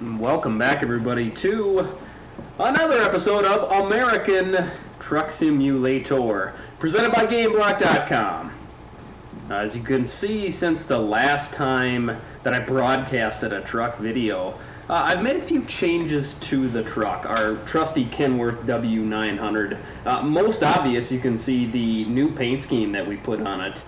Welcome back, everybody, to another episode of American Truck Simulator, presented by GameBlock.com. As you can see, since the last time that I broadcasted a truck video, I've made a few changes to the truck, our trusty Kenworth W-900. Most obvious, you can see the new paint scheme that we put on it.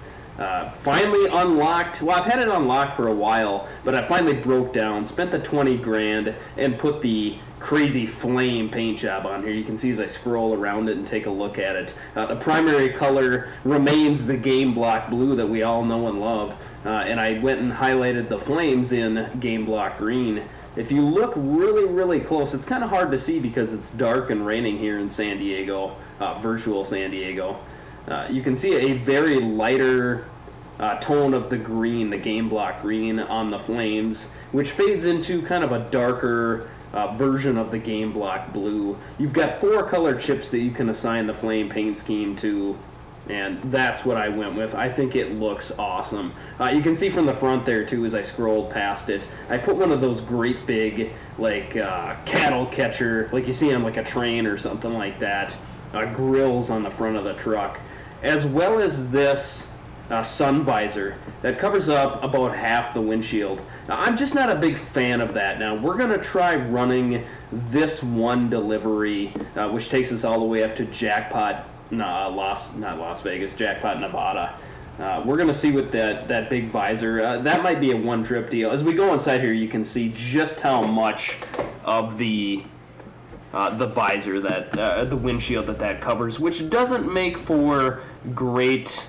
Finally unlocked. Well, I've had it unlocked for a while, but I finally broke down, spent the 20 grand, and put the crazy flame paint job on here. You can see as I scroll around it and take a look at it. The primary color remains the Game Block blue that we all know and love, and I went and highlighted the flames in Game Block green. If you look really, really close, it's kind of hard to see because it's dark and raining here in San Diego, virtual San Diego. You can see a very lighter tone of the green, the Game Block green on the flames, which fades into kind of a darker version of the Game Block blue. You've got 4 color chips that you can assign the flame paint scheme to, and that's what I went with. I think it looks awesome. You can see from the front there too as I scrolled past it, I put one of those great big like cattle catcher, like you see on like a train or something like that, grills on the front of the truck, as well as this sun visor that covers up about half the windshield. Now, I'm just not a big fan of that. Now, we're going to try running this one delivery, which takes us all the way up to Jackpot, not Las Vegas, Jackpot, Nevada. We're going to see with that big visor. That might be a one-trip deal. As we go inside here, you can see just how much of the visor that the windshield that covers, which doesn't make for great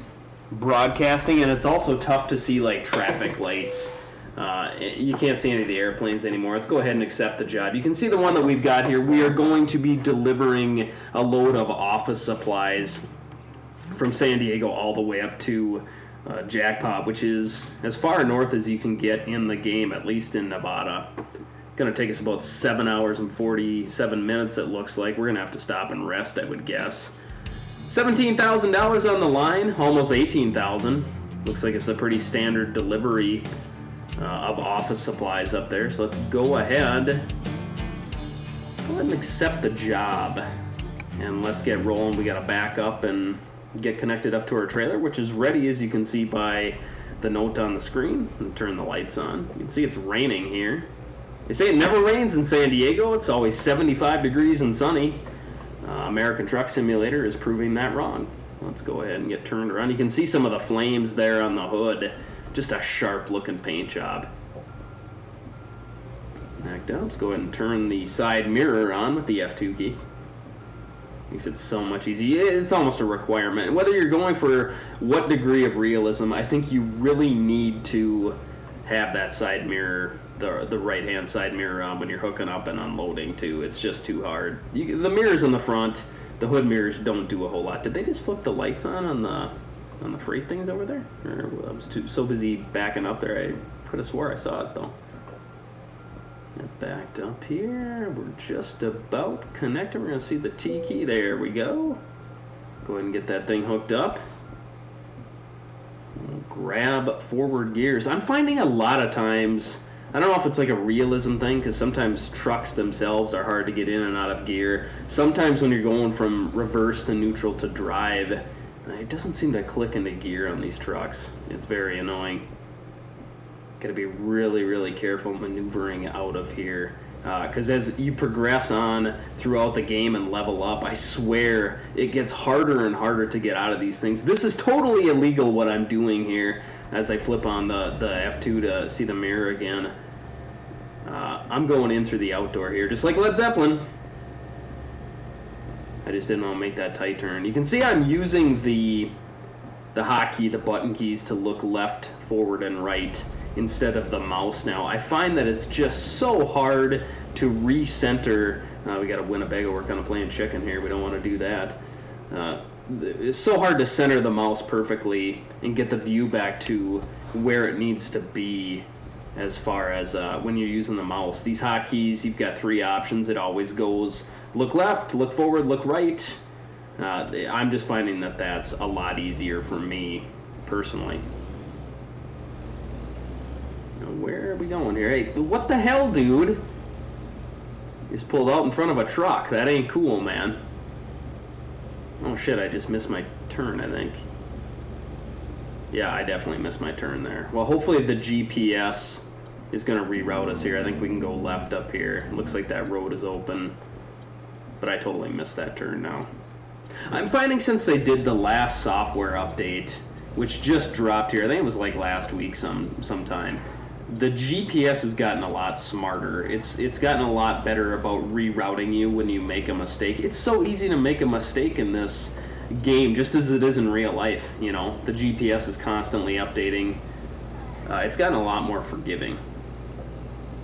broadcasting, and it's also tough to see like traffic lights. You can't see any of the airplanes anymore. Let's go ahead and accept the job. You can see the one that we've got here. We are going to be delivering a load of office supplies from San Diego all the way up to Jackpot, which is as far north as you can get in the game, at least in Nevada. Going to take us about 7 hours and 47 minutes, it looks like. We're going to have to stop and rest, I would guess. $17,000 on the line, almost $18,000. Looks like it's a pretty standard delivery of office supplies up there. So let's go ahead and accept the job. And let's get rolling. We got to back up and get connected up to our trailer, which is ready, as you can see by the note on the screen. And turn the lights on. You can see it's raining here. They say it never rains in San Diego. It's always 75 degrees and sunny. American Truck Simulator is proving that wrong. Let's go ahead and get turned around. You can see some of the flames there on the hood. Just a sharp looking paint job. Backed up. Let's go ahead and turn the side mirror on with the F2 key. Makes it so much easier. It's almost a requirement. Whether you're going for what degree of realism, I think you really need to have that side mirror, the right-hand side mirror on when you're hooking up and unloading too. It's just too hard. The mirrors in the front, the hood mirrors don't do a whole lot. Did they just flip the lights on the freight things over there? Or I was so busy backing up there, I could have swore I saw it though. Get backed up here. We're just about connected. We're gonna see the T key. There we go. Go ahead and get that thing hooked up. Grab forward gears. I'm finding a lot of times, I don't know if it's like a realism thing, because sometimes trucks themselves are hard to get in and out of gear. Sometimes when you're going from reverse to neutral to drive, it doesn't seem to click into gear on these trucks. It's very annoying. Gotta be really, really careful maneuvering out of here. Because as you progress on throughout the game and level up, I swear it gets harder and harder to get out of these things. This is totally illegal what I'm doing here as I flip on the F2 to see the mirror again. I'm going in through the outdoor here, just like Led Zeppelin. I just didn't want to make that tight turn. You can see I'm using the hotkey, the button keys, to look left, forward, and right instead of the mouse now. I find that it's just so hard to recenter. We got a Winnebago, we're kind of playing chicken here. We don't want to do that. It's so hard to center the mouse perfectly and get the view back to where it needs to be as far as when you're using the mouse. These hotkeys, you've got 3 options. It always goes look left, look forward, look right. I'm just finding that that's a lot easier for me personally. Where are we going here? Hey, what the hell, dude? He's pulled out in front of a truck. That ain't cool, man. Oh shit, I just missed my turn, I think. Yeah, I definitely missed my turn there. Well, hopefully the GPS is going to reroute us here. I think we can go left up here. It looks like that road is open. But I totally missed that turn now. I'm finding since they did the last software update, which just dropped here, I think it was like last week sometime, the GPS has gotten a lot smarter. It's gotten a lot better about rerouting you when you make a mistake. It's so easy to make a mistake in this game, just as it is in real life. You know, the GPS is constantly updating. It's gotten a lot more forgiving.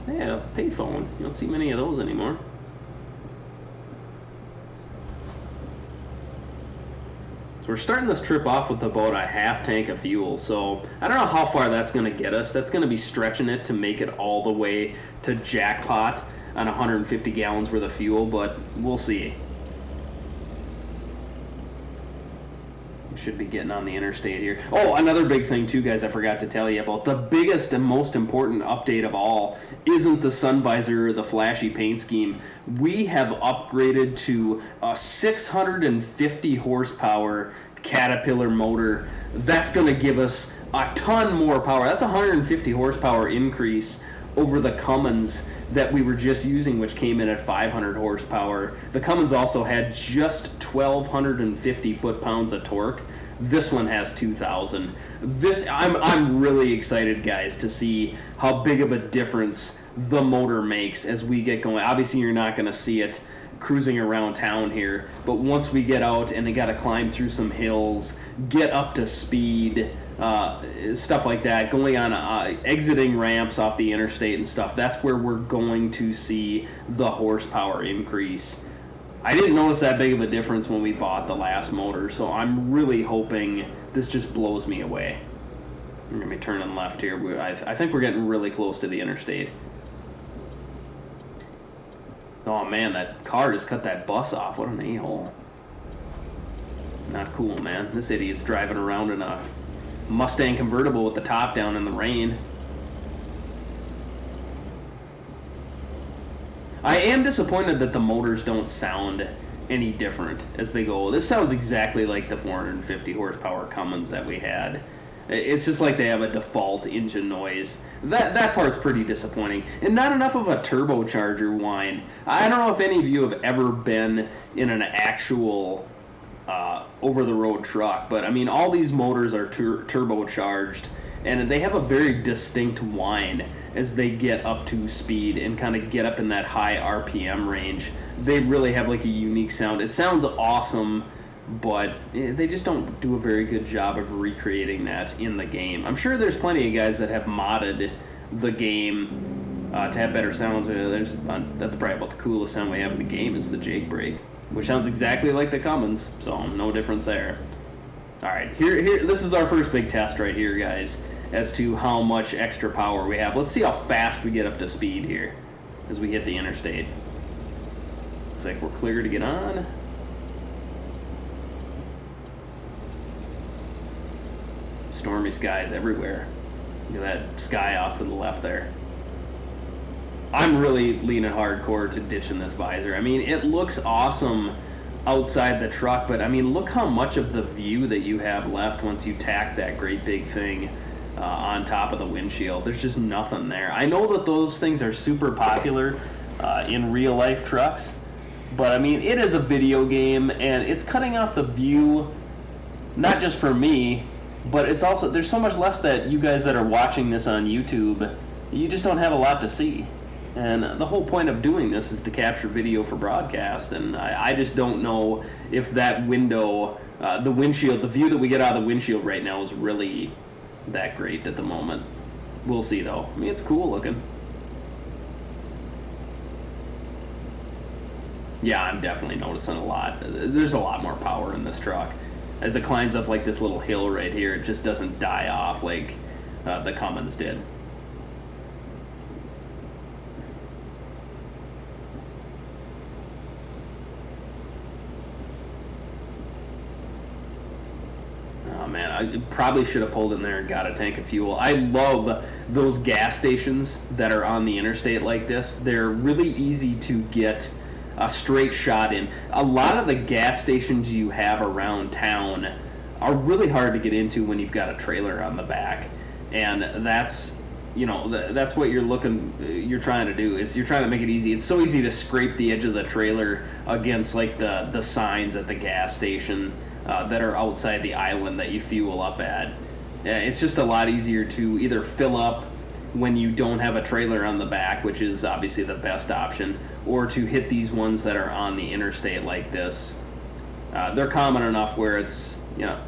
Yeah, a payphone. You don't see many of those anymore. So we're starting this trip off with about a half tank of fuel. So I don't know how far that's going to get us. That's going to be stretching it to make it all the way to Jackpot on 150 gallons worth of fuel, but we'll see. Should be getting on the interstate here. Oh, another big thing too, guys, I forgot to tell you about. The biggest and most important update of all isn't the sun visor or the flashy paint scheme. We have upgraded to a 650 horsepower Caterpillar motor. That's going to give us a ton more power. That's a 150 horsepower increase over the Cummins that we were just using, which came in at 500 horsepower. The Cummins also had just 1,250 foot-pounds of torque. This one has 2,000. I'm really excited, guys, to see how big of a difference the motor makes as we get going. Obviously, you're not going to see it cruising around town here, but once we get out and they got to climb through some hills, get up to speed, stuff like that, going on exiting ramps off the interstate and stuff, that's where we're going to see the horsepower increase. I didn't notice that big of a difference when we bought the last motor, so I'm really hoping this just blows me away. We're going to be turning left here. I think we're getting really close to the interstate. Oh man, that car just cut that bus off. What an a-hole. Not cool, man. This idiot's driving around in a Mustang convertible with the top down in the rain. I am disappointed that the motors don't sound any different as they go. This sounds exactly like the 450 horsepower Cummins that we had. It's just like they have a default engine noise. That part's pretty disappointing. And not enough of a turbocharger whine. I don't know if any of you have ever been in an actual over-the-road truck, but I mean, all these motors are turbocharged, and they have a very distinct whine as they get up to speed and kind of get up in that high RPM range. They really have like a unique sound. It sounds awesome, but they just don't do a very good job of recreating that in the game. I'm sure there's plenty of guys that have modded the game to have better sounds. That's probably about the coolest sound we have in the game is the Jake brake, which sounds exactly like the Cummins, so no difference there. All right, here. This is our first big test right here, guys, as to how much extra power we have. Let's see how fast we get up to speed here as we hit the interstate. Looks like we're clear to get on. Stormy skies everywhere. Look at that sky off to the left there. I'm really leaning hardcore to ditching this visor. I mean, it looks awesome outside the truck, but I mean, look how much of the view that you have left once you tack that great big thing on top of the windshield. There's just nothing there. I know that those things are super popular in real life trucks, but I mean, it is a video game and it's cutting off the view, not just for me, but it's also, there's so much less that you guys that are watching this on YouTube, you just don't have a lot to see. And the whole point of doing this is to capture video for broadcast, and I just don't know if that window, the windshield, the view that we get out of the windshield right now is really that great at the moment. We'll see though. I mean, it's cool looking. Yeah, I'm definitely noticing a lot. There's a lot more power in this truck. As it climbs up like this little hill right here, it just doesn't die off like the Cummins did. Oh man, I probably should have pulled in there and got a tank of fuel. I love those gas stations that are on the interstate like this. They're really easy to get a straight shot in. A lot of the gas stations you have around town are really hard to get into when you've got a trailer on the back, and that's that's what you're trying to do. You're trying to make it easy. It's so easy to scrape the edge of the trailer against like the signs at the gas station that are outside the island that you fuel up at. It's just a lot easier to either fill up when you don't have a trailer on the back, which is obviously the best option, or to hit these ones that are on the interstate like this. They're common enough where it's,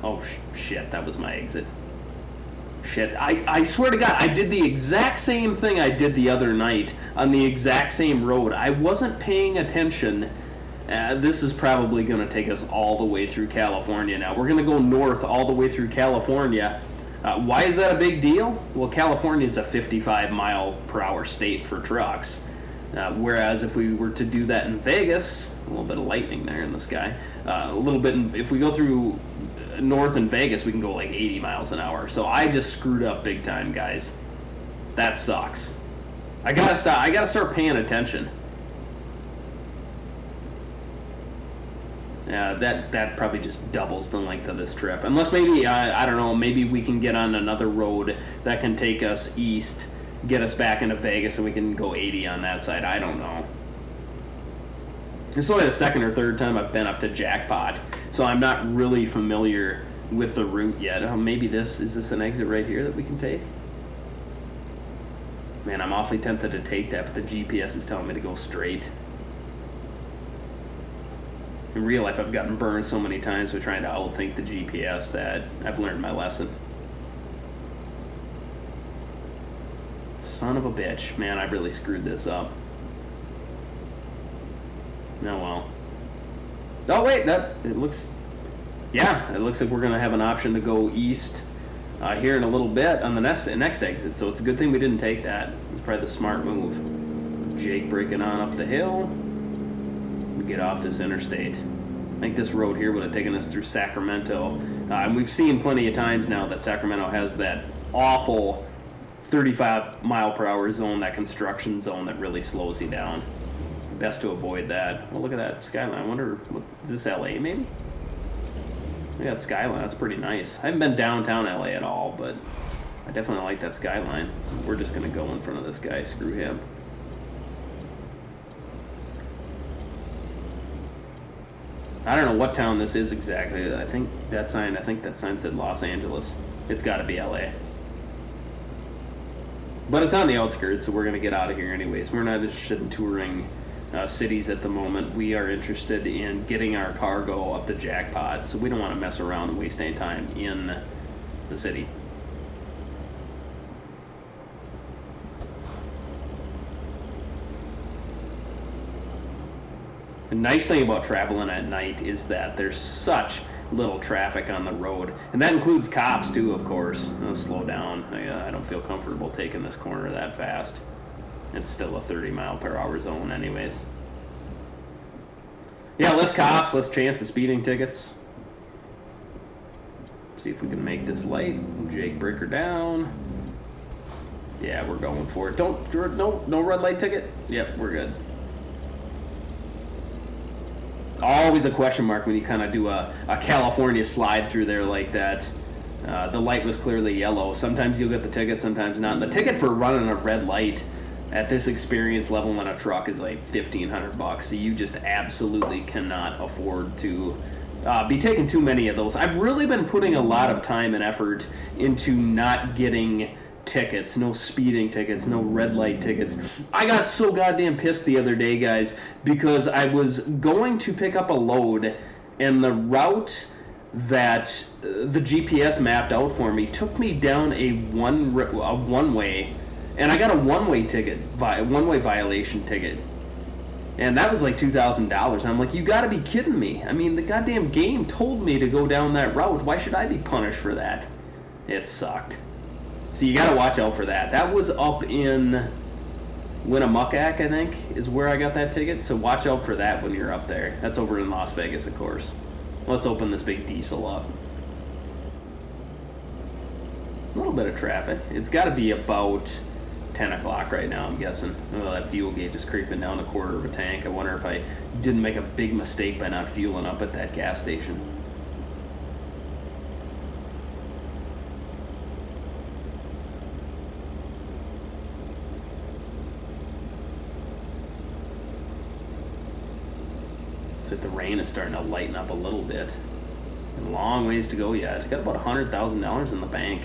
oh shit, that was my exit. Shit, I swear to God, I did the exact same thing I did the other night on the exact same road. I wasn't paying attention. This is probably going to take us all the way through California now. We're going to go north all the way through California. Why is that a big deal? Well, California is a 55-mile-per-hour state for trucks. Whereas if we were to do that in Vegas, a little bit of lightning there in the sky, if we go through north in Vegas, we can go like 80 miles an hour. So I just screwed up big time, guys. That sucks. I gotta start paying attention. That probably just doubles the length of this trip. Unless maybe, I don't know, maybe we can get on another road that can take us east, get us back into Vegas, and we can go 80 on that side. I don't know. This is only the second or third time I've been up to Jackpot, so I'm not really familiar with the route yet. Maybe is this an exit right here that we can take? Man, I'm awfully tempted to take that, but the GPS is telling me to go straight. In real life, I've gotten burned so many times with trying to outthink the GPS that I've learned my lesson. Son of a bitch. Man, I really screwed this up. Oh well. Oh wait, it looks like we're gonna have an option to go east here in a little bit on the next exit. So it's a good thing we didn't take that. It's probably the smart move. Jake breaking on up the hill. We get off this interstate. I think this road here would have taken us through Sacramento, and we've seen plenty of times now that Sacramento has that awful 35-mile-per-hour zone, that construction zone that really slows you down. Best to avoid that. Well, look at that skyline. I wonder, is this LA maybe? Look at that skyline. That's pretty nice. I haven't been downtown LA at all, but I definitely like that skyline. We're just going to go in front of this guy. Screw him. I don't know what town this is exactly. I think that sign said Los Angeles. It's got to be LA. But it's on the outskirts, so we're going to get out of here anyways. We're not interested in touring cities at the moment. We are interested in getting our cargo up to Jackpot, so we don't want to mess around and waste any time in the city. The nice thing about traveling at night is that there's such little traffic on the road, and that includes cops too, of course. I'll slow down. I don't feel comfortable taking this corner that fast. It's still a 30-mile-per-hour zone anyways. Yeah, less cops, less chance of speeding tickets. See if we can make this light. Jake, break her down. Yeah, we're going for it. No red light ticket? Yep, we're good. Always a question mark when you kind of do a California slide through there like that. The light was clearly yellow. Sometimes you'll get the ticket, sometimes not. And the ticket for running a red light at this experience level in a truck is like $1,500. So you just absolutely cannot afford to be taking too many of those. I've really been putting a lot of time and effort into not getting tickets, no speeding tickets, no red light tickets. I got so goddamn pissed the other day, guys, because I was going to pick up a load, and the route that the GPS mapped out for me took me down a one-way, and I got a one-way violation ticket, and that was like $2,000. I'm like, you gotta be kidding me. I mean, the goddamn game told me to go down that route. Why should I be punished for that? It sucked. So you got to watch out for that. That was up in Winnemucca, I think, is where I got that ticket. So watch out for that when you're up there. That's over in Las Vegas, of course. Let's open this big diesel up. little bit of traffic. It's got to be about 10 o'clock right now, I'm guessing. Oh, that fuel gauge is creeping down a quarter of a tank. I wonder if I didn't make a big mistake by not fueling up at that gas station. Looks like the rain is starting to lighten up a little bit. A long ways to go yet. It's got about $100,000 in the bank.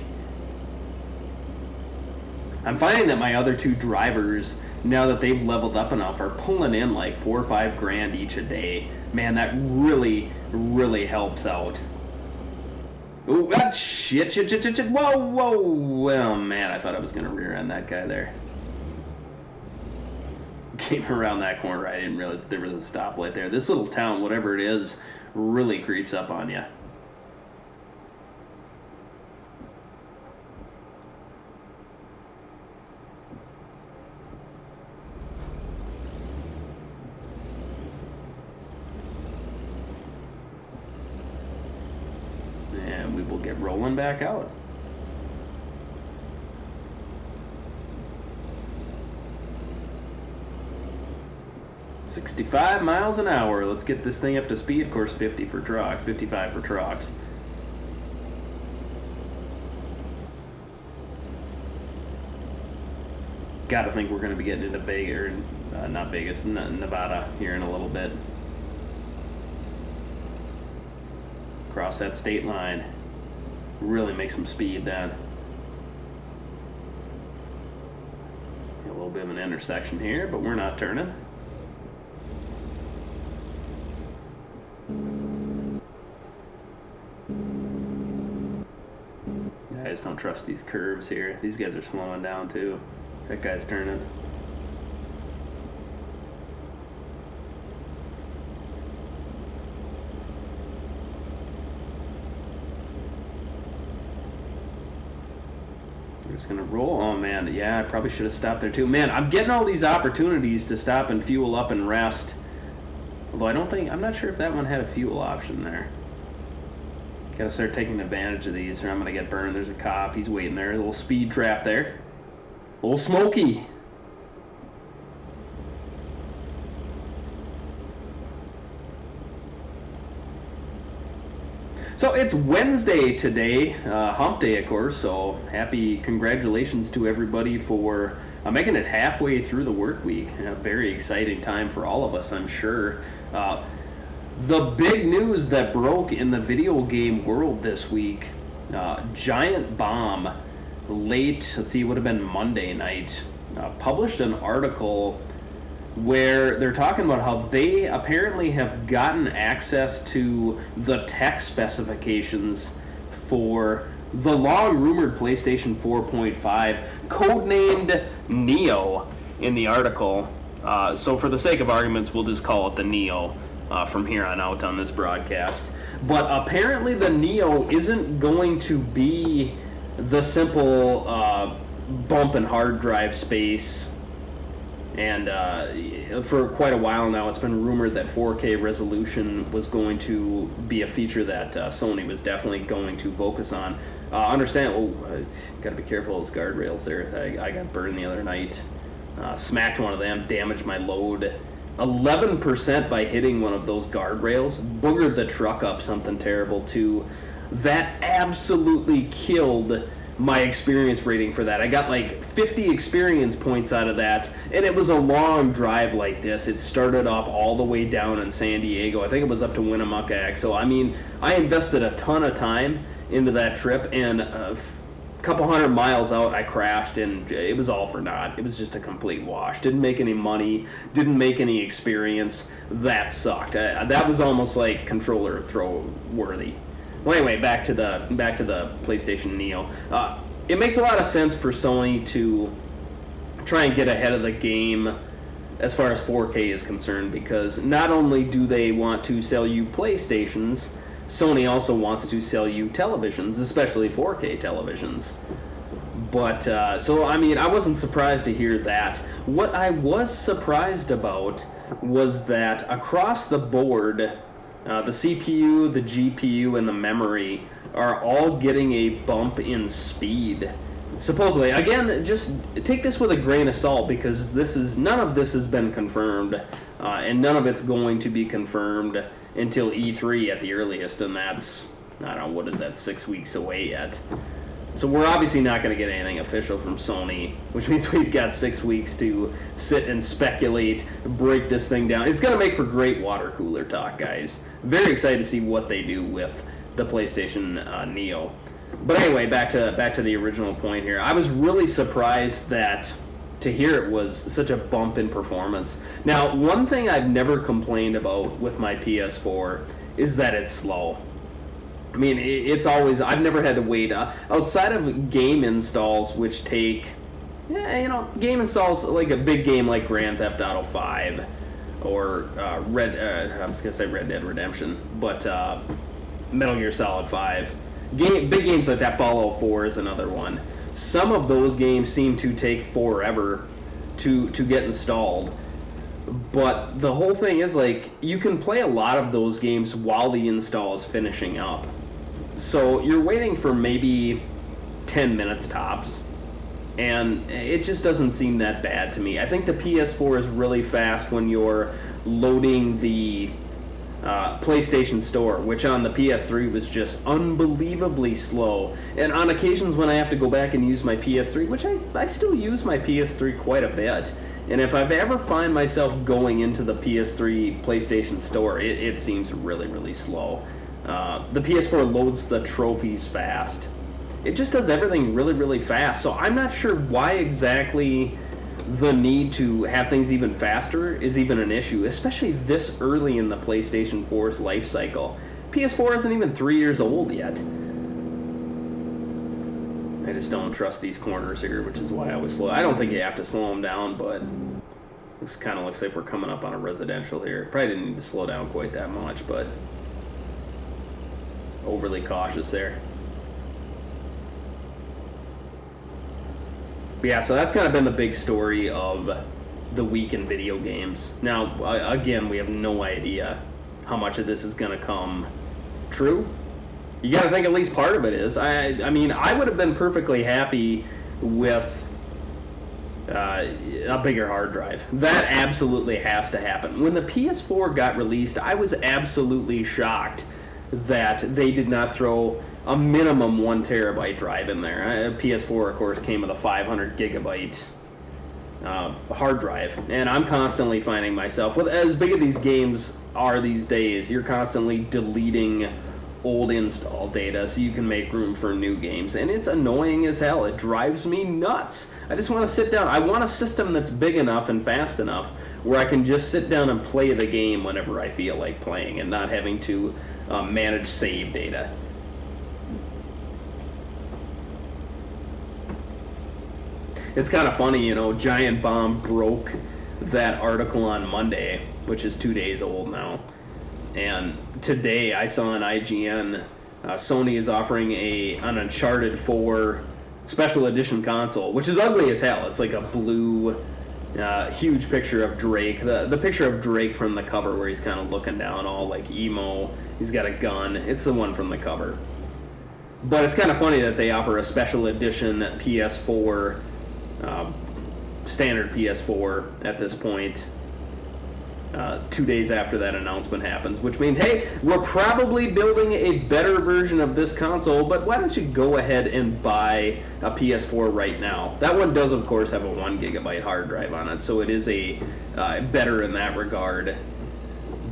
I'm finding that my other two drivers, now that they've leveled up enough, are pulling in like $4 or $5 grand each a day. Man, that really, really helps out. Oh, shit. Whoa. Oh, man, I thought I was going to rear end that guy there. Came around that corner. I didn't realize there was a stoplight there. This little town, whatever it is, really creeps up on you. And we will get rolling back out. $65 miles an hour. Let's get this thing up to speed. Of course, 50 for trucks, 55 for trucks. Gotta think we're gonna be getting into Vegas, or not Vegas, Nevada here in a little bit. Cross that state line. Really make some speed then. A little bit of an intersection here, but we're not turning. I just don't trust these curves here. These guys are slowing down too. That guy's turning. We're just gonna roll. Oh man, yeah, I probably should have stopped there too. Man, I'm getting all these opportunities to stop and fuel up and rest. Although I'm not sure if that one had a fuel option there. Gotta start taking advantage of these or I'm gonna get burned. There's a cop, he's waiting there. A little speed trap there. A little smoky. So it's Wednesday today, hump day of course, so happy congratulations to everybody for making it halfway through the work week. A very exciting time for all of us, I'm sure. The big news that broke in the video game world this week, Giant Bomb, late, let's see, it would have been Monday night, published an article where they're talking about how they apparently have gotten access to the tech specifications for the long-rumored PlayStation 4.5, codenamed Neo in the article. So for the sake of arguments, we'll just call it the Neo from here on out on this broadcast. But apparently the Neo isn't going to be the simple bump and hard drive space. And for quite a while now, it's been rumored that 4K resolution was going to be a feature that Sony was definitely going to focus on. Understand, gotta be careful of those guardrails there. I got burned the other night. Smacked one of them, damaged my load 11% by hitting one of those guardrails. Boogered the truck up something terrible too. That absolutely killed my experience rating for that. I got like 50 experience points out of that, and it was a long drive like this. It started off all the way down in San Diego. I think it was up to Winnemucca. So I mean, I invested a ton of time into that trip, and a couple hundred miles out I crashed, and it was all for naught. It was just a complete wash. Didn't make any money, didn't make any experience. That sucked. That was almost like controller throw worthy. Well, anyway, back to the PlayStation Neo. It makes a lot of sense for Sony to try and get ahead of the game as far as 4K is concerned, because not only do they want to sell you PlayStations, Sony also wants to sell you televisions, especially 4K televisions. But, so, I mean, I wasn't surprised to hear that. What I was surprised about was that across the board, The CPU, the GPU, and the memory are all getting a bump in speed. Supposedly, again, just take this with a grain of salt, because none of this has been confirmed, and none of it's going to be confirmed until E3 at the earliest, and that's, I don't know, what is that, 6 weeks away yet. So we're obviously not going to get anything official from Sony, which means we've got 6 weeks to sit and speculate, break this thing down. It's going to make for great water cooler talk, guys. Very excited to see what they do with the PlayStation Neo. But anyway, back to the original point here. I was really surprised to hear it was such a bump in performance. Now, one thing I've never complained about with my PS4 is that it's slow. I mean, it's always, I've never had to wait. Outside of game installs, which take, game installs like a big game like Grand Theft Auto 5 or I was going to say Red Dead Redemption, but Metal Gear Solid 5. Big games like that, Fallout 4 is another one. Some of those games seem to take forever to get installed. But the whole thing is, like, you can play a lot of those games while the install is finishing up. So you're waiting for maybe 10 minutes tops, and it just doesn't seem that bad to me. I think the PS4 is really fast when you're loading the PlayStation Store, which on the PS3 was just unbelievably slow. And on occasions when I have to go back and use my PS3, which I still use my PS3 quite a bit, and if I've ever find myself going into the PS3 PlayStation Store, it seems really, really slow. The PS4 loads the trophies fast. It just does everything really, really fast. So I'm not sure why exactly the need to have things even faster is even an issue, especially this early in the PlayStation 4's life cycle. PS4 isn't even 3 years old yet. I just don't trust these corners here, which is why I was slow. I don't think you have to slow them down, but this kind of looks like we're coming up on a residential here. Probably didn't need to slow down quite that much, but overly cautious there. But yeah, so that's kind of been the big story of the week in video games. Now, again, we have no idea how much of this is going to come true. You got to think at least part of it is. I mean, I would have been perfectly happy with a bigger hard drive. That absolutely has to happen. When the PS4 got released, I was absolutely shocked that they did not throw a minimum 1 terabyte drive in there. PS4, of course, came with a 500 gigabyte hard drive, and I'm constantly finding myself, with as big as these games are these days, you're constantly deleting old install data so you can make room for new games, and it's annoying as hell. It drives me nuts. I just want to sit down. I want a system that's big enough and fast enough where I can just sit down and play the game whenever I feel like playing and not having to manage save data. It's kind of funny, Giant Bomb broke that article on Monday, which is 2 days old now. And today I saw on IGN, Sony is offering an Uncharted 4 special edition console, which is ugly as hell. It's like a blue, huge picture of Drake. The picture of Drake from the cover where he's kind of looking down all like emo. He's got a gun. It's the one from the cover. But it's kind of funny that they offer a special edition PS4, standard PS4 at this point, 2 days after that announcement happens, which means, hey, we're probably building a better version of this console, but why don't you go ahead and buy a PS4 right now? That one does, of course, have a 1 gigabyte hard drive on it, so it is a better in that regard.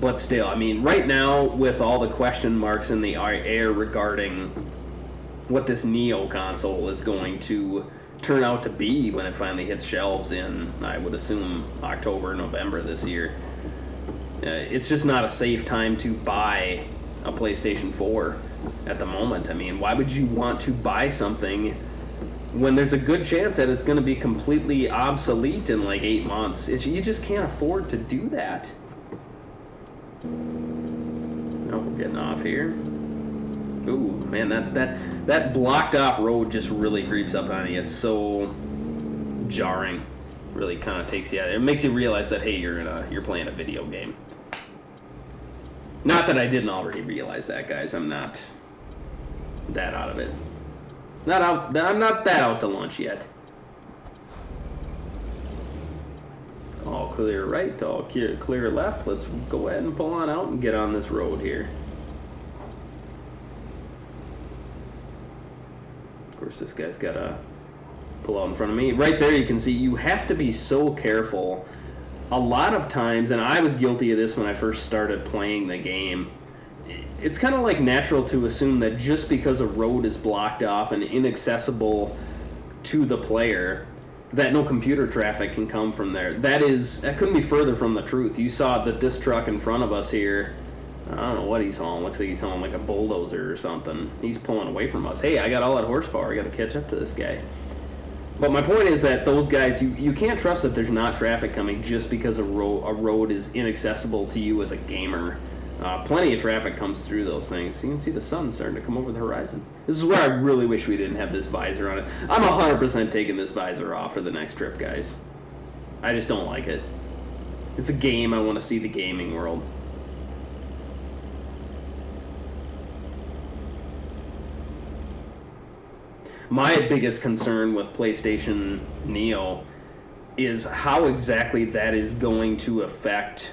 But still, I mean, right now, with all the question marks in the air regarding what this Neo console is going to turn out to be when it finally hits shelves in, I would assume, October, November this year, it's just not a safe time to buy a PlayStation 4 at the moment. I mean, why would you want to buy something when there's a good chance that it's going to be completely obsolete in like 8 months? You just can't afford to do that. Oh, we're getting off here. Ooh, man, that blocked off road just really creeps up on you. It's so jarring. Really kind of takes you out. It makes you realize that, hey, you're playing a video game. Not that I didn't already realize that, guys. I'm not that out of it. I'm not that out to lunch yet. All clear right, all clear left. Let's go ahead and pull on out and get on this road here. Of course, this guy's got to pull out in front of me. Right there you can see you have to be so careful. A lot of times, and I was guilty of this when I first started playing the game, it's kind of like natural to assume that just because a road is blocked off and inaccessible to the player, that no computer traffic can come from there. That couldn't be further from the truth. You saw that this truck in front of us here, I don't know what he's hauling. Looks like he's hauling like a bulldozer or something. He's pulling away from us. Hey, I got all that horsepower. I got to catch up to this guy. But my point is that those guys, you can't trust that there's not traffic coming just because a road is inaccessible to you as a gamer. Plenty of traffic comes through those things. You can see the sun starting to come over the horizon. This is where I really wish we didn't have this visor on it. I'm 100% taking this visor off for the next trip, guys. I just don't like it. It's a game. I want to see the gaming world. My biggest concern with PlayStation Neo is how exactly that is going to affect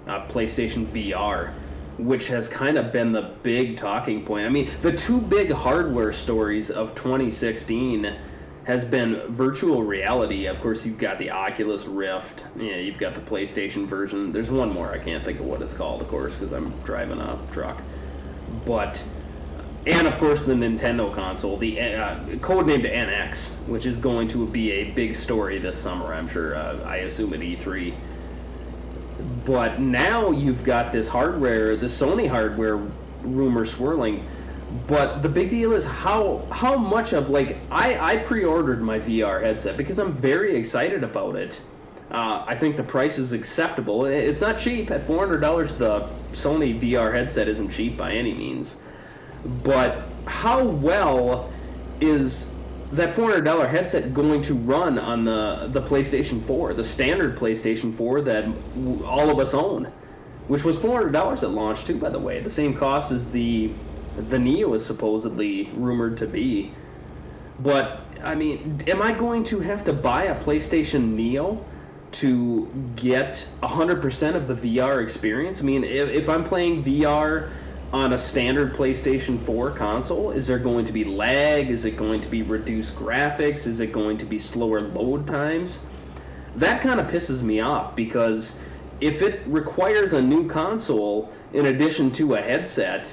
PlayStation VR, which has kind of been the big talking point. I mean, the two big hardware stories of 2016 has been virtual reality. Of course, you've got the Oculus Rift. Yeah, you've got the PlayStation version. There's one more. I can't think of what it's called, of course, because I'm driving a truck. And of course, the Nintendo console, the codenamed NX, which is going to be a big story this summer, I'm sure. I assume at E3. But now you've got this hardware, the Sony hardware rumor swirling. But the big deal is how much of, like, I pre-ordered my VR headset because I'm very excited about it. I think the price is acceptable. It's not cheap. At $400, the Sony VR headset isn't cheap by any means. But how well is that $400 headset going to run on the PlayStation 4, the standard PlayStation 4 that all of us own, which was $400 at launch too, by the way. The same cost as the Neo is supposedly rumored to be. But, I mean, am I going to have to buy a PlayStation Neo to get 100% of the VR experience? I mean, if I'm playing VR on a standard PlayStation 4 console, is there going to be lag? Is it going to be reduced graphics? Is it going to be slower load times? That kind of pisses me off, because if it requires a new console in addition to a headset,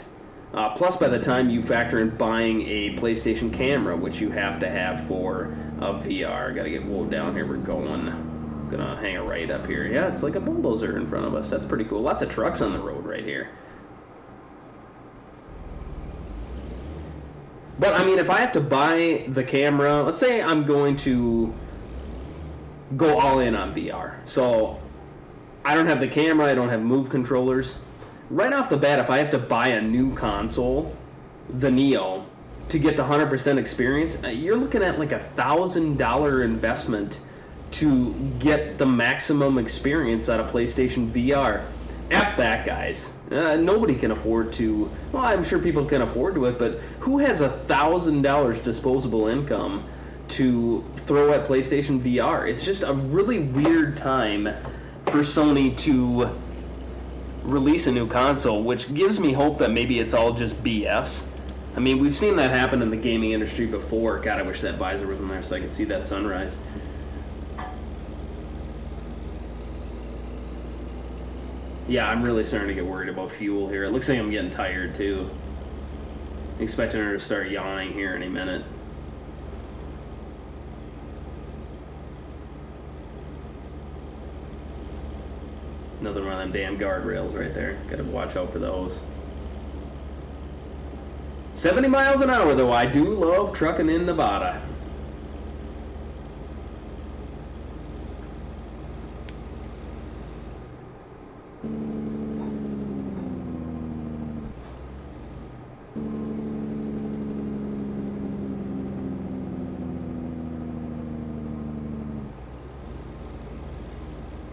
plus by the time you factor in buying a PlayStation camera, which you have to have for a VR. Gotta get woe down here, we're going. Gonna hang a right up here. Yeah, it's like a bulldozer in front of us. That's pretty cool. Lots of trucks on the road right here. But, I mean, if I have to buy the camera, let's say I'm going to go all in on VR. So, I don't have the camera, I don't have Move controllers. Right off the bat, if I have to buy a new console, the Neo, to get the 100% experience, you're looking at like $1,000 investment to get the maximum experience out of PlayStation VR. F that, guys. Nobody can afford to. Well, I'm sure people can afford to it, but who has $1,000 disposable income to throw at PlayStation VR? It's just a really weird time for Sony to release a new console, which gives me hope that maybe it's all just BS. I mean, we've seen that happen in the gaming industry before. God, I wish that visor was in there so I could see that sunrise. Yeah, I'm really starting to get worried about fuel here. It looks like I'm getting tired, too. Expecting her to start yawning here any minute. Another one of them damn guardrails right there. Gotta watch out for those. 70 miles an hour, though. I do love trucking in Nevada.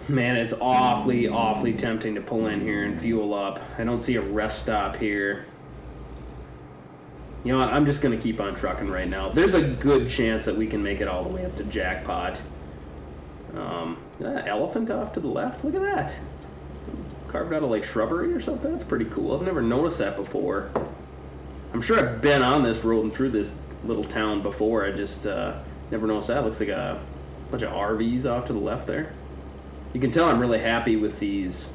Man, it's awfully, awfully tempting to pull in here and fuel up. I don't see a rest stop here. You know what? I'm just going to keep on trucking right now. There's a good chance that we can make it all the way up to Jackpot. Elephant off to the left. Look at that. Carved out of like shrubbery or something. That's pretty cool. I've never noticed that before. I'm sure I've been on this road and through this little town before. I just never noticed that. Looks like a bunch of RVs off to the left there. You can tell I'm really happy with these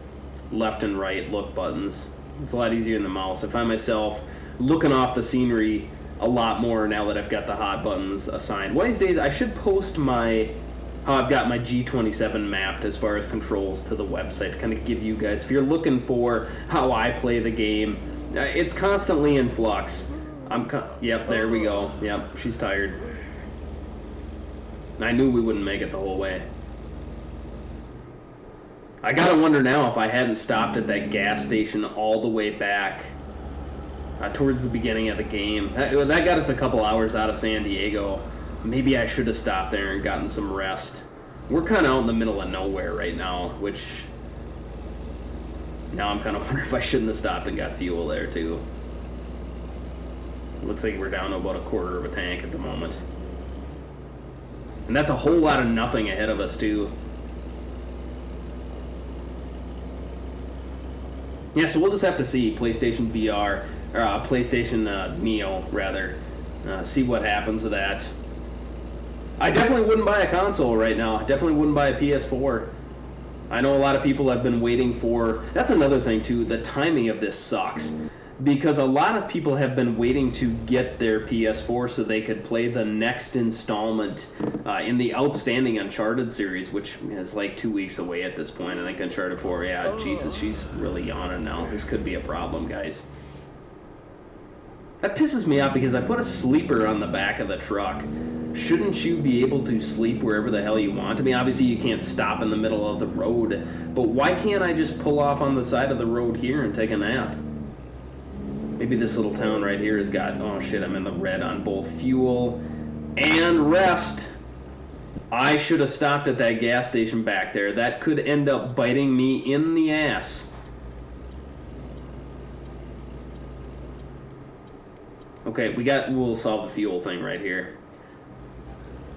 left and right look buttons. It's a lot easier in the mouse. I find myself looking off the scenery a lot more now that I've got the hot buttons assigned. One of these days I should post how I've got my G27 mapped as far as controls to the website to kind of give you guys, if you're looking for how I play the game, it's constantly in flux. Yep, there we go. Yep, she's tired. I knew we wouldn't make it the whole way. I gotta wonder now if I hadn't stopped at that gas station all the way back towards the beginning of the game. That got us a couple hours out of San Diego. Maybe I should have stopped there and gotten some rest. We're kind of out in the middle of nowhere right now, which now I'm kind of wondering if I shouldn't have stopped and got fuel there too. Looks like we're down to about a quarter of a tank at the moment. And that's a whole lot of nothing ahead of us too. Yeah, so we'll just have to see PlayStation VR, or PlayStation Neo rather, see what happens with that. I definitely wouldn't buy a console right now. I definitely wouldn't buy a PS4. I know a lot of people have been waiting for... That's another thing, too. The timing of this sucks. Because a lot of people have been waiting to get their PS4 so they could play the next installment in the outstanding Uncharted series, which is like 2 weeks away at this point. I think Uncharted 4, yeah, Jesus, she's really yawning now. This could be a problem, guys. That pisses me off because I put a sleeper on the back of the truck. Shouldn't you be able to sleep wherever the hell you want? I mean, obviously you can't stop in the middle of the road, but why can't I just pull off on the side of the road here and take a nap? Maybe this little town right here has got... Oh shit, I'm in the red on both fuel and rest. I should have stopped at that gas station back there. That could end up biting me in the ass. Okay, we'll solve the fuel thing right here.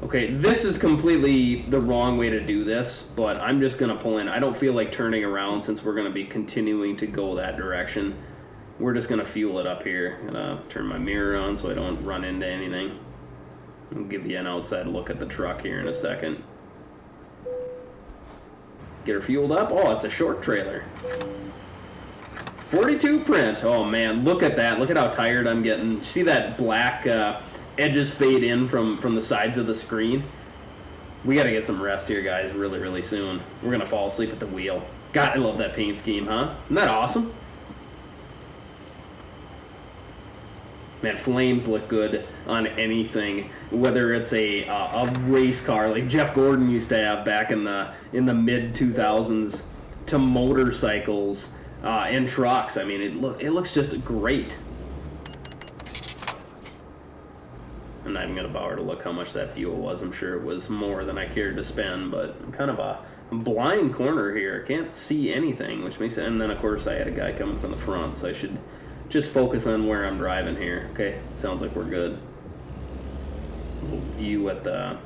Okay, this is completely the wrong way to do this, but I'm just going to pull in. I don't feel like turning around since we're going to be continuing to go that direction. We're just going to fuel it up here. I'm going to turn my mirror on so I don't run into anything. I'll give you an outside look at the truck here in a second. Get her fueled up. Oh, it's a short trailer. 42 print. Oh man, look at that. Look at how tired I'm getting. See that black edges fade in from the sides of the screen? We got to get some rest here, guys, really, really soon. We're going to fall asleep at the wheel. God, I love that paint scheme, huh? Isn't that awesome? Man, flames look good on anything, whether it's a race car like Jeff Gordon used to have back in the mid 2000s, to motorcycles and trucks. I mean, it looks just great. I'm not even gonna bother to look how much that fuel was. I'm sure it was more than I cared to spend, but I'm kind of a blind corner here. I can't see anything, which makes it. And then of course I had a guy coming from the front, so I should just focus on where I'm driving here. Okay, sounds like we're good. A little view of the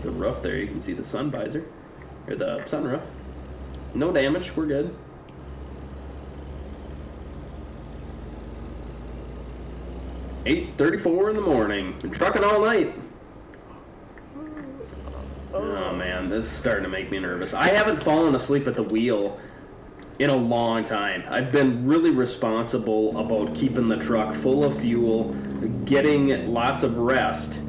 roof there. You can see the sun visor, or the sunroof. No damage, we're good. 8:34 in the morning. Been trucking all night. Oh man, this is starting to make me nervous. I haven't fallen asleep at the wheel in a long time. I've been really responsible about keeping the truck full of fuel, getting lots of rest.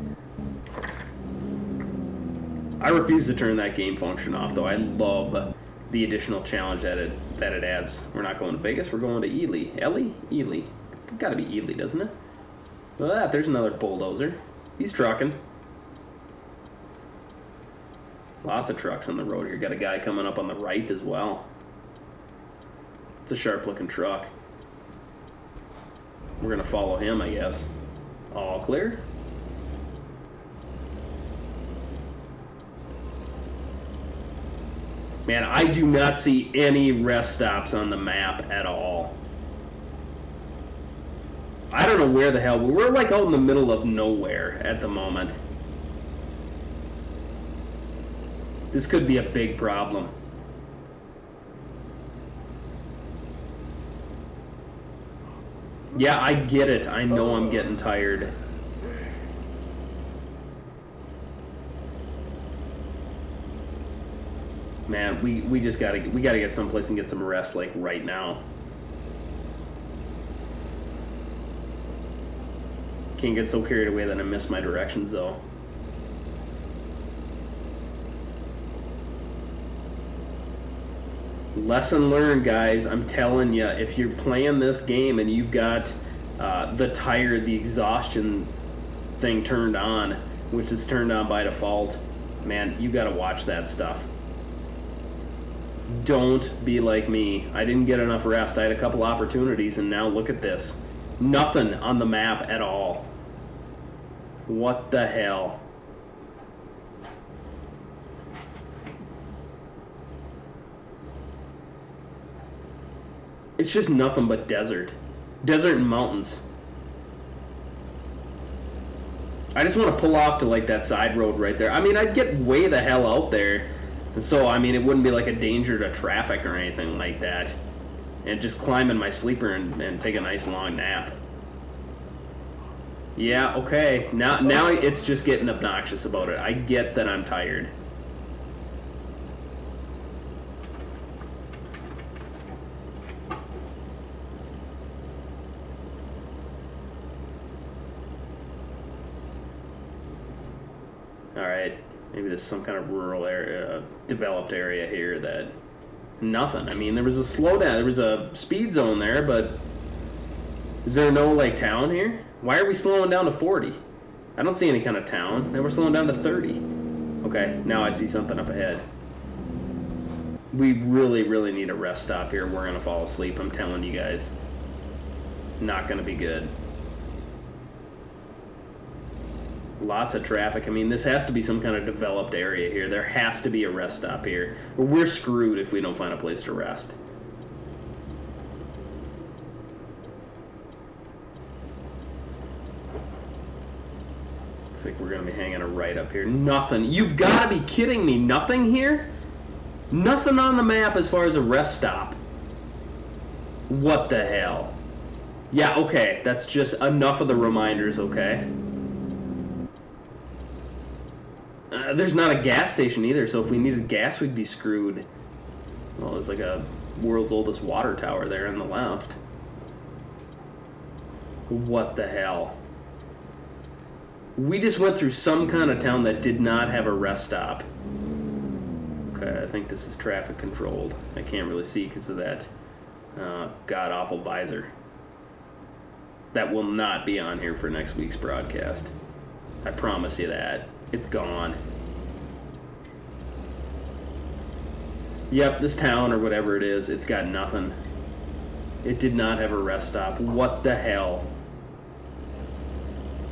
I refuse to turn that game function off, though. I love the additional challenge that it adds. We're not going to Vegas, we're going to Ely. Ely? It's gotta be Ely, doesn't it? Look at that, there's another bulldozer. He's trucking. Lots of trucks on the road here. Got a guy coming up on the right as well. It's a sharp looking truck. We're gonna follow him, I guess. All clear. Man, I do not see any rest stops on the map at all. I don't know where the hell. We're like out in the middle of nowhere at the moment. This could be a big problem. Yeah, I get it. I know I'm getting tired. Man, we just gotta get someplace and get some rest like right now. Can't get so carried away that I miss my directions though. Lesson learned, guys. I'm telling you, if you're playing this game and you've got the exhaustion thing turned on, which is turned on by default, man, you gotta watch that stuff. Don't be like me. I didn't get enough rest. I had a couple opportunities, and now look at this. Nothing on the map at all. What the hell? It's just nothing but desert. Desert and mountains. I just want to pull off to like that side road right there. I mean, I'd get way the hell out there. And so, I mean, it wouldn't be like a danger to traffic or anything like that. And just climb in my sleeper and take a nice long nap. Yeah, okay. Now it's just getting obnoxious about it. I get that I'm tired. Alright, maybe there's some kind of rural area, developed area here that... Nothing. I mean, there was a slowdown, there was a speed zone there, but... Is there no, like, town here? Why are we slowing down to 40? I don't see any kind of town. Now we're slowing down to 30. Okay, now I see something up ahead. We really, really need a rest stop here. We're going to fall asleep, I'm telling you guys. Not going to be good. Lots of traffic. I mean, this has to be some kind of developed area here. There has to be a rest stop here. Or we're screwed if we don't find a place to rest. Looks like we're going to be hanging a right up here. Nothing. You've got to be kidding me. Nothing here? Nothing on the map as far as a rest stop. What the hell? Yeah, okay. That's just enough of the reminders, okay? There's not a gas station either, so if we needed gas, we'd be screwed. Well, there's like a world's oldest water tower there on the left. What the hell? We just went through some kind of town that did not have a rest stop. Okay, I think this is traffic controlled. I can't really see because of that god-awful visor. That will not be on here for next week's broadcast. I promise you that. It's gone. Yep, this town or whatever it is, it's got nothing. It did not have a rest stop. What the hell?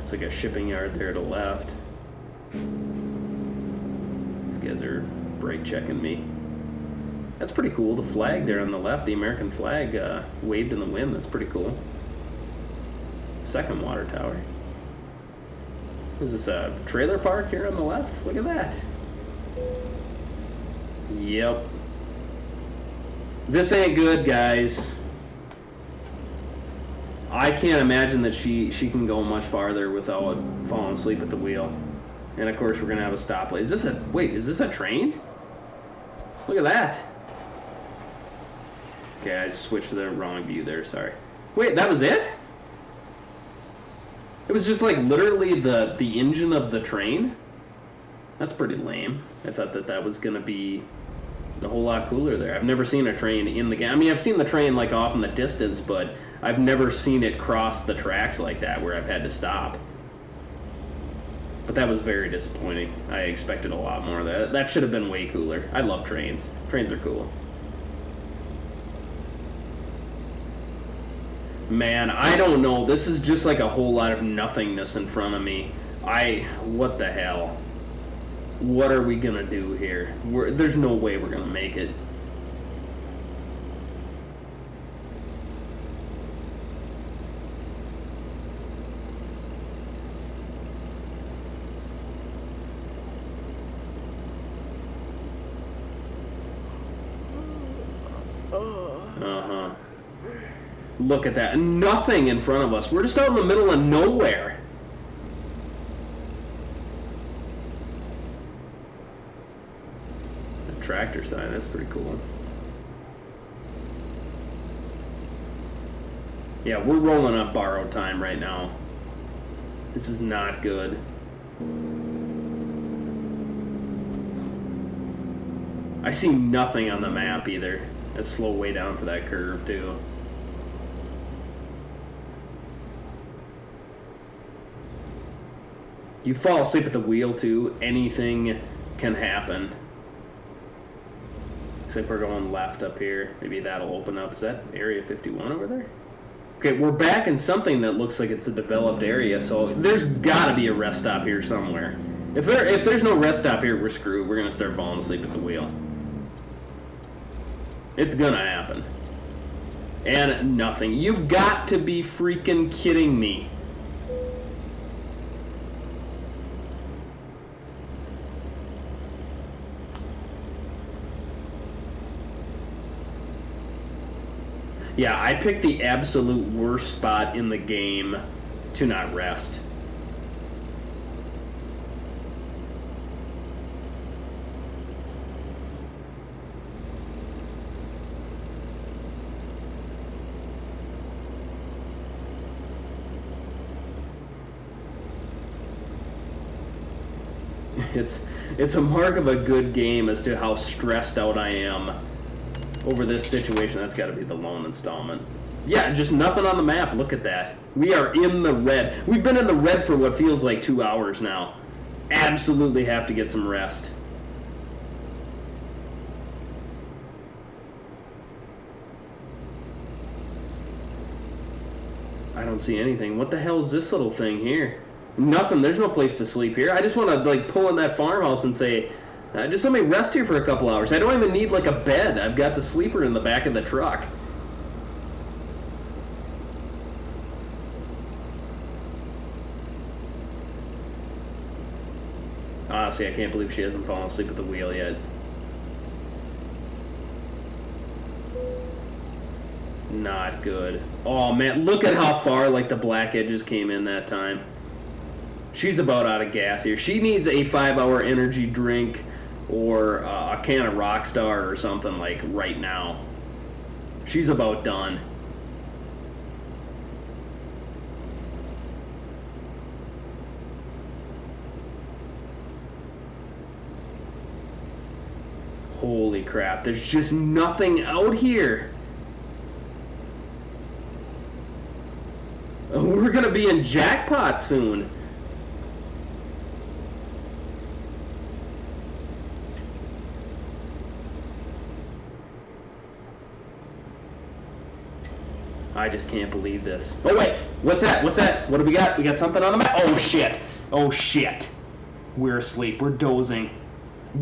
It's like a shipping yard there to the left. These guys are brake checking me. That's pretty cool. The flag there on the left, the American flag waved in the wind. That's pretty cool. Second water tower. Is this a trailer park here on the left? Look at that. Yep. This ain't good, guys. I can't imagine that she can go much farther without falling asleep at the wheel. And of course we're gonna have a stoplight. Is this a train? Look at that. Okay, I just switched to the wrong view there, sorry. Wait, that was it? It was just like literally the engine of the train? That's pretty lame. I thought that was gonna be a whole lot cooler there. I've never seen a train in the game. I mean, I've seen the train like off in the distance, but I've never seen it cross the tracks like that where I've had to stop. But that was very disappointing. I expected a lot more of that. That should have been way cooler. I love trains. Trains are cool. Man, I don't know. This is just like a whole lot of nothingness in front of me. What the hell? What are we going to do here? There's no way we're going to make it. Uh-huh. Look at that. Nothing in front of us. We're just out in the middle of nowhere. A tractor sign. That's pretty cool. Yeah, we're rolling up borrowed time right now. This is not good. I see nothing on the map either. Let's slow way down for that curve too. You fall asleep at the wheel too, anything can happen. Looks like we're going left up here. Maybe that'll open up. Is that Area 51 over there? Okay, we're back in something that looks like it's a developed area, so there's gotta be a rest stop here somewhere. If there's no rest stop here, we're screwed. We're gonna start falling asleep at the wheel. It's gonna happen. And nothing. You've got to be freaking kidding me. Yeah, I picked the absolute worst spot in the game to not rest. It's a mark of a good game as to how stressed out I am over this situation. That's got to be the loan installment. Yeah, just nothing on the map. Look at that. We are in the red. We've been in the red for what feels like 2 hours now. Absolutely have to get some rest. I don't see anything. What the hell is this little thing here? Nothing. There's no place to sleep here. I just want to like pull in that farmhouse and say, just let me rest here for a couple hours. I don't even need like a bed. I've got the sleeper in the back of the truck. Honestly, I can't believe she hasn't fallen asleep at the wheel yet. Not good. Oh man, look at how far like the black edges came in that time. She's about out of gas here. She needs a 5-hour energy drink or a can of Rockstar or something like right now. She's about done. Holy crap, there's just nothing out here. We're gonna be in Jackpot soon. I just can't believe this. Oh wait, what's that? What's that? What do we got? We got something on the map? Oh shit. Oh shit. We're asleep. We're dozing.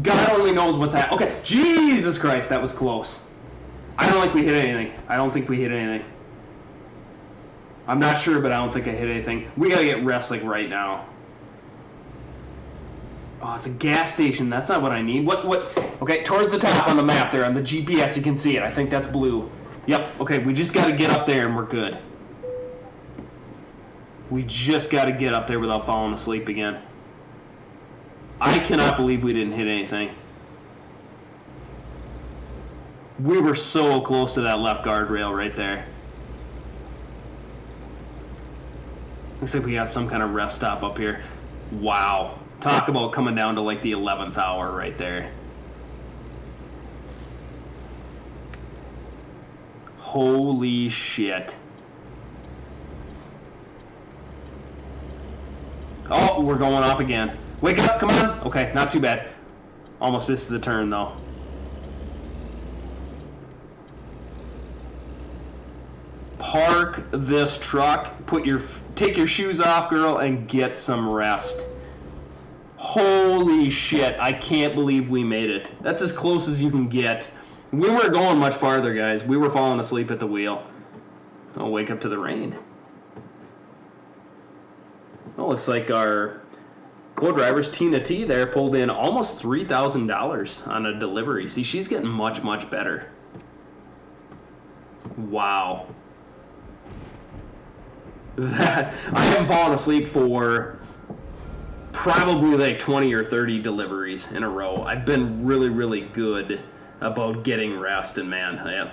God only knows what's happening. Okay, Jesus Christ, that was close. I don't think we hit anything. I don't think we hit anything. I'm not sure, but I don't think I hit anything. We gotta get rest like right now. Oh, it's a gas station. That's not what I need. What? Okay, towards the top on the map there, on the GPS, you can see it. I think that's blue. Yep, okay, we just gotta get up there and we're good. We just gotta get up there without falling asleep again. I cannot believe we didn't hit anything. We were so close to that left guardrail right there. Looks like we got some kind of rest stop up here. Wow. Talk about coming down to like the 11th hour right there. Holy shit. Oh, we're going off again. Wake up, come on. Okay, not too bad. Almost missed the turn though. Park this truck. Take your shoes off, girl, and get some rest. Holy shit, I can't believe we made it. That's as close as you can get. We weren't going much farther, guys. We were falling asleep at the wheel. I'll wake up to the rain. Oh, looks like our co-drivers, Tina T there, pulled in almost $3,000 on a delivery. See, she's getting much, much better. Wow. That I haven't fallen asleep for probably like 20 or 30 deliveries in a row. I've been really, really good about getting rest, and man,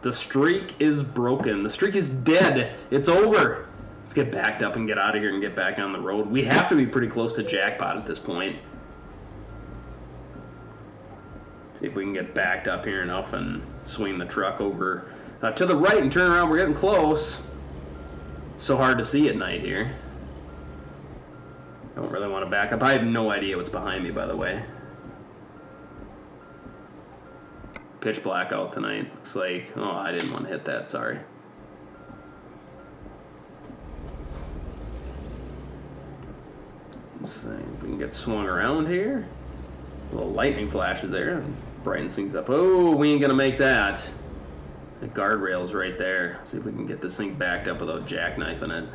the streak is broken. The streak is dead. It's over. Let's get backed up and get out of here and get back on the road. We have to be pretty close to Jackpot at this point. See if we can get backed up here enough and swing the truck over to the right and turn around. We're getting close. So hard to see at night here. I don't really want to back up. I have no idea what's behind me, by the way. Pitch black out tonight. Looks like, oh, I didn't want to hit that, sorry. Let's see if we can get swung around here. A little lightning flashes there and brightens things up. Oh, we ain't gonna make that. The guardrail's right there. Let's see if we can get this thing backed up without jackknifing it.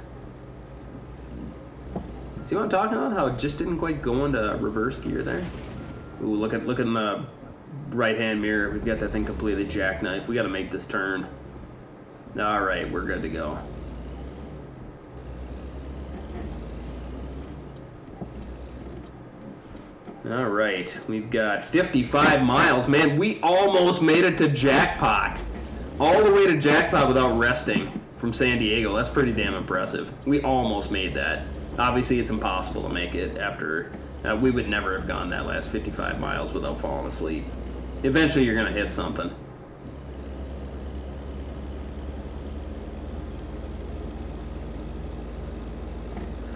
See what I'm talking about? How it just didn't quite go into reverse gear there. Ooh, look in the right-hand mirror. We've got that thing completely jackknifed. We got to make this turn. All right, we're good to go. All right, we've got 55 miles. Man, we almost made it to Jackpot. All the way to Jackpot without resting from San Diego. That's pretty damn impressive. We almost made that. Obviously, it's impossible to make it after... we would never have gone that last 55 miles without falling asleep. Eventually, you're going to hit something.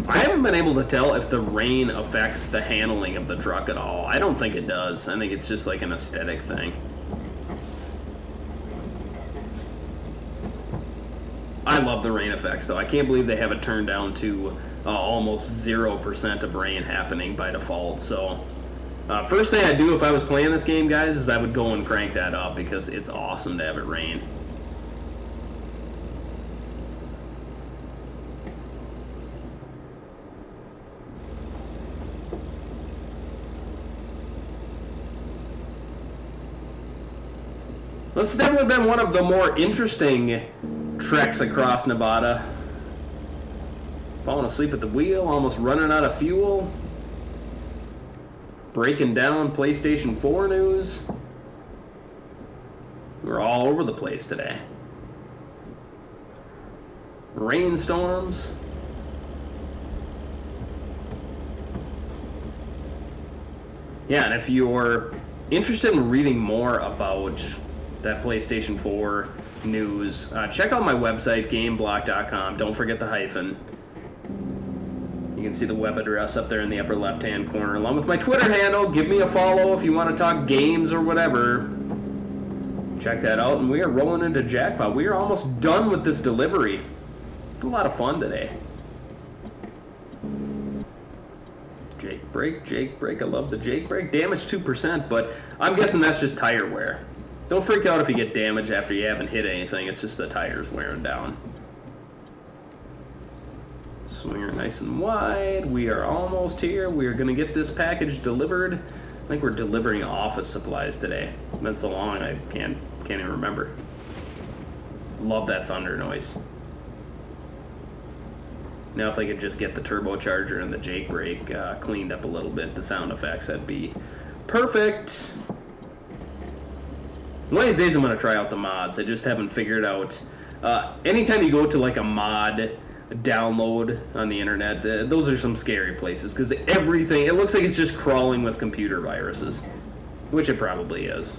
I haven't been able to tell if the rain affects the handling of the truck at all. I don't think it does. I think it's just like an aesthetic thing. I love the rain effects, though. I can't believe they have it turned down to almost 0% of rain happening by default. So, first thing I'd do if I was playing this game, guys, is I would go and crank that up because it's awesome to have it rain. This has definitely been one of the more interesting treks across Nevada. Falling asleep at the wheel, almost running out of fuel. Breaking down PlayStation 4 news. We're all over the place today. Rainstorms. Yeah, and if you're interested in reading more about that PlayStation 4 news, check out my website, gameblock.com. Don't forget the hyphen. You can see the web address up there in the upper left-hand corner, along with my Twitter handle. Give me a follow if you want to talk games or whatever. Check that out, and we are rolling into Jackpot. We are almost done with this delivery. It's a lot of fun today. Jake brake. I love the Jake brake. Damage 2%, but I'm guessing that's just tire wear. Don't freak out if you get damage after you haven't hit anything. It's just the tires wearing down. Swinger nice and wide. We are almost here. We are going to get this package delivered. I think we're delivering office supplies today. It's been so long I can't even remember. Love that thunder noise. Now if I could just get the turbocharger and the Jake brake cleaned up a little bit, the sound effects, that'd be perfect. One of these days I'm going to try out the mods. I just haven't figured out. Anytime you go to like a mod download on the internet, those are some scary places because everything, it looks like it's just crawling with computer viruses, which it probably is.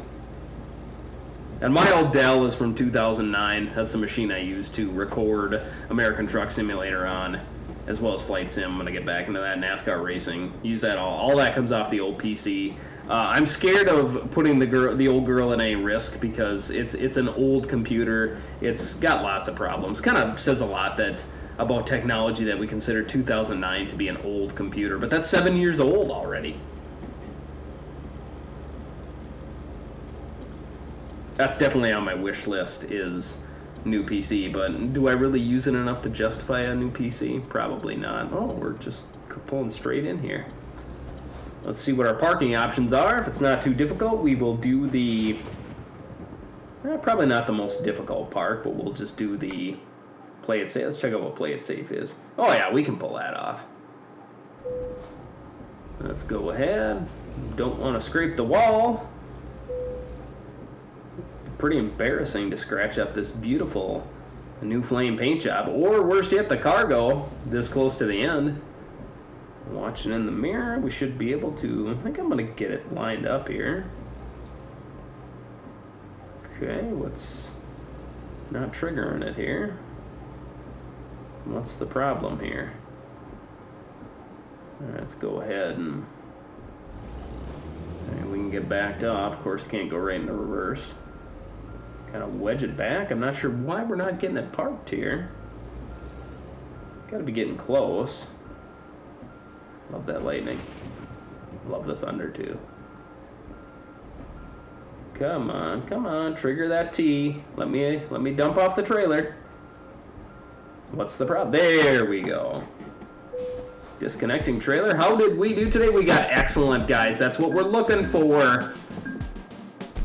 And my old Dell is from 2009. That's the machine I used to record American Truck Simulator on, as well as Flight Sim. I'm going to get back into that, NASCAR racing. Use that all that comes off the old PC. I'm scared of putting the old girl in a risk because it's an old computer. It's got lots of problems. Kind of says a lot that about technology that we consider 2009 to be an old computer, but that's 7 years old already. That's definitely on my wish list, is new PC, but do I really use it enough to justify a new PC? Probably not. Oh, we're just pulling straight in here. Let's see what our parking options are. If it's not too difficult, we will do the... probably not the most difficult part, but we'll just do the play it safe. Let's check out what play it safe is. Oh yeah, we can pull that off. Let's go ahead. Don't want to scrape the wall. Pretty embarrassing to scratch up this beautiful new flame paint job, or worse yet, the cargo this close to the end. Watching in the mirror, we should be able to... I think I'm going to get it lined up here. Okay, what's not triggering it here? What's the problem here? Let's go ahead and we can get backed up. Of course, can't go right into reverse. Kind of wedge it back. I'm not sure why we're not getting it parked here. Got to be getting close. Love that lightning. Love the thunder too. Come on, trigger that T. Let me dump off the trailer. What's the problem? There we go. Disconnecting trailer. How did we do today? We got excellent, guys. That's what we're looking for.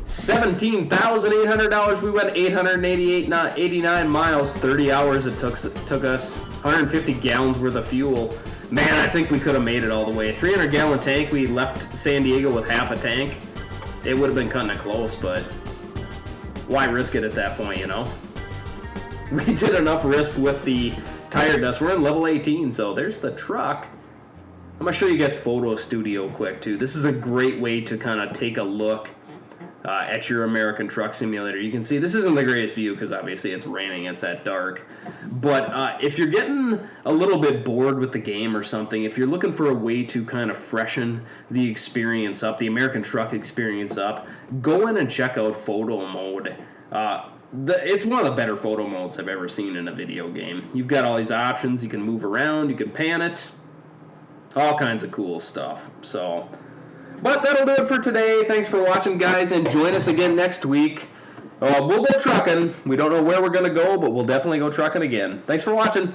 $17,800. We went 89 miles, 30 hours it took us, 150 gallons worth of fuel. Man, I think we could have made it all the way. 300-gallon tank. We left San Diego with half a tank. It would have been cutting it close, but why risk it at that point, you know? We did enough risk with the tire dust. We're in level 18, so there's the truck. I'm going to show you guys Photo Studio quick, too. This is a great way to kind of take a look at your American Truck Simulator. You can see this isn't the greatest view because obviously it's raining, it's at dark. But if you're getting a little bit bored with the game or something, if you're looking for a way to kind of freshen the experience up, the American Truck experience up, go in and check out Photo Mode. It's one of the better photo modes I've ever seen in a video game. You've got all these options. You can move around, you can pan it, all kinds of cool stuff. But that'll do it for today. Thanks for watching, guys, and join us again next week. We'll go trucking. We don't know where we're going to go, but we'll definitely go trucking again. Thanks for watching.